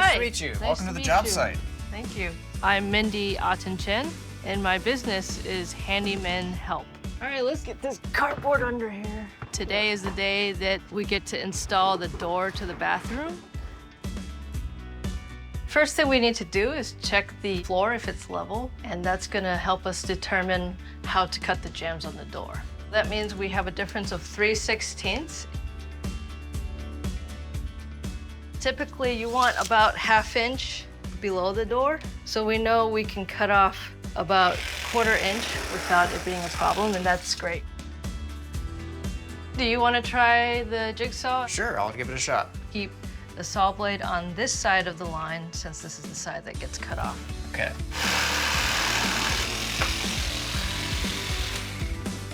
Nice to meet you. Welcome to the job site. Thank you. I'm Mindy Otten-Chen, and my business is Handyman Help. All right, let's get this cardboard under here. Today is the day that we get to install the door to the bathroom. First thing we need to do is check the floor if it's level, and that's gonna help us determine how to cut the jambs on the door. That means we have a difference of 3/16. Typically, you want about 1/2 inch below the door, so we know we can cut off about 1/4 inch without it being a problem, and that's great. Do you want to try the jigsaw? Sure, I'll give it a shot. Keep the saw blade on this side of the line, since this is the side that gets cut off. Okay.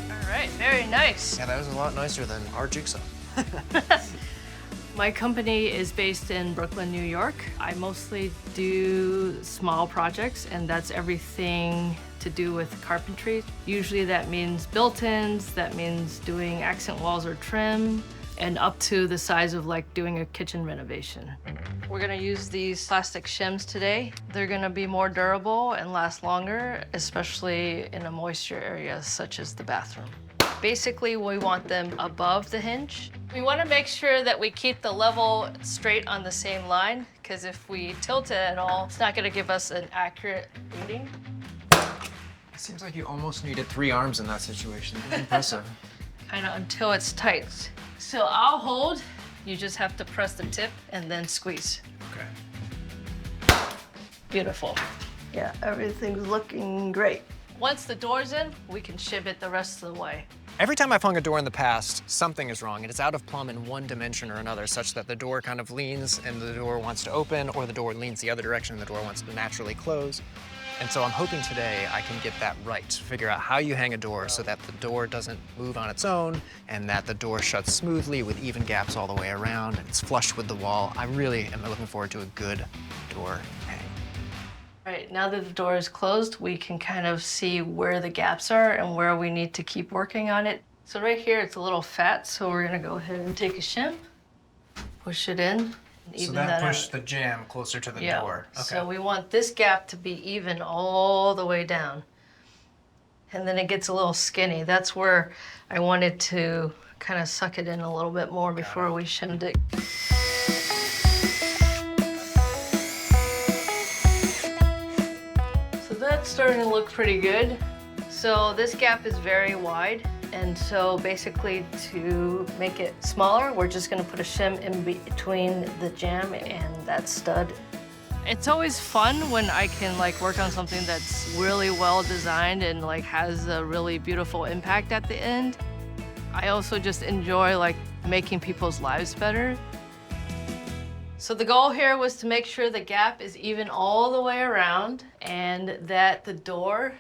All right, very nice. Yeah, that was a lot nicer than our jigsaw. My company is based in Brooklyn, New York. I mostly do small projects, and that's everything to do with carpentry. Usually that means built-ins, that means doing accent walls or trim, and up to the size of like doing a kitchen renovation. We're gonna use these plastic shims today. They're gonna be more durable and last longer, especially in a moisture area such as the bathroom. Basically, we want them above the hinge. We want to make sure that we keep the level straight on the same line, because if we tilt it at all, it's not going to give us an accurate reading. It seems like you almost needed 3 arms in that situation. That's impressive. Kind of until it's tight. So I'll hold. You just have to press the tip and then squeeze. Okay. Beautiful. Yeah, everything's looking great. Once the door's in, we can shim it the rest of the way. Every time I've hung a door in the past, something is wrong, and it's out of plumb in one dimension or another, such that the door kind of leans and the door wants to open, or the door leans the other direction and the door wants to naturally close. And so I'm hoping today I can get that right, figure out how you hang a door so that the door doesn't move on its own and that the door shuts smoothly with even gaps all the way around and it's flush with the wall. I really am looking forward to a good door hang. All right, now that the door is closed, we can kind of see where the gaps are and where we need to keep working on it. So right here, it's a little fat, so we're gonna go ahead and take a shim, push it in, and even so that pushed out. the jamb closer to the door. Okay. So we want this gap to be even all the way down. And then it gets a little skinny. That's where I wanted to kind of suck it in a little bit more before we shimmed it. That's starting to look pretty good. So this gap is very wide, and so basically to make it smaller, we're just gonna put a shim in between the jamb and that stud. It's always fun when I can like work on something that's really well designed and like has a really beautiful impact at the end. I also just enjoy like making people's lives better. So the goal here was to make sure the gap is even all the way around and that the door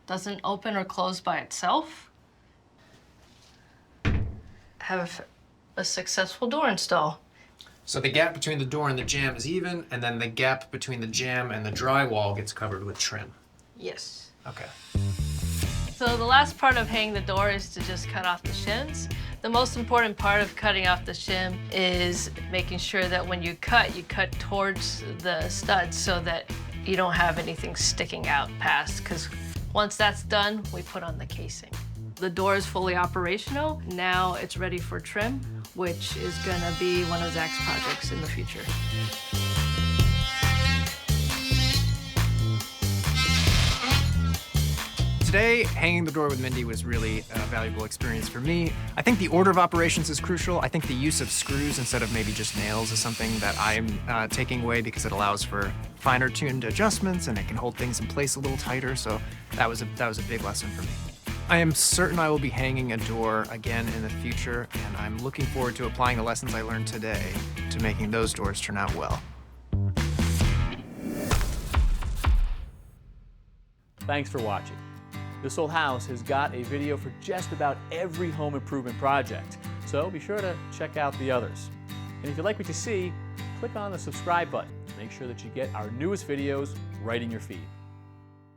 doesn't open or close by itself. Have a successful door install. So the gap between the door and the jamb is even, and then the gap between the jamb and the drywall gets covered with trim. Yes. Okay. So the last part of hanging the door is to just cut off the shims. The most important part of cutting off the shim is making sure that when you cut towards the studs so that you don't have anything sticking out past, because once that's done, we put on the casing. The door is fully operational. Now it's ready for trim, which is gonna be one of Zach's projects in the future. Today, hanging the door with Mindy was really a valuable experience for me. I think the order of operations is crucial. I think the use of screws instead of maybe just nails is something that I'm taking away because it allows for finer tuned adjustments and it can hold things in place a little tighter. So that was a big lesson for me. I am certain I will be hanging a door again in the future, and I'm looking forward to applying the lessons I learned today to making those doors turn out well. Thanks for watching. This Old House has got a video for just about every home improvement project, so be sure to check out the others. And if you like what you see, click on the subscribe button to make sure that you get our newest videos right in your feed.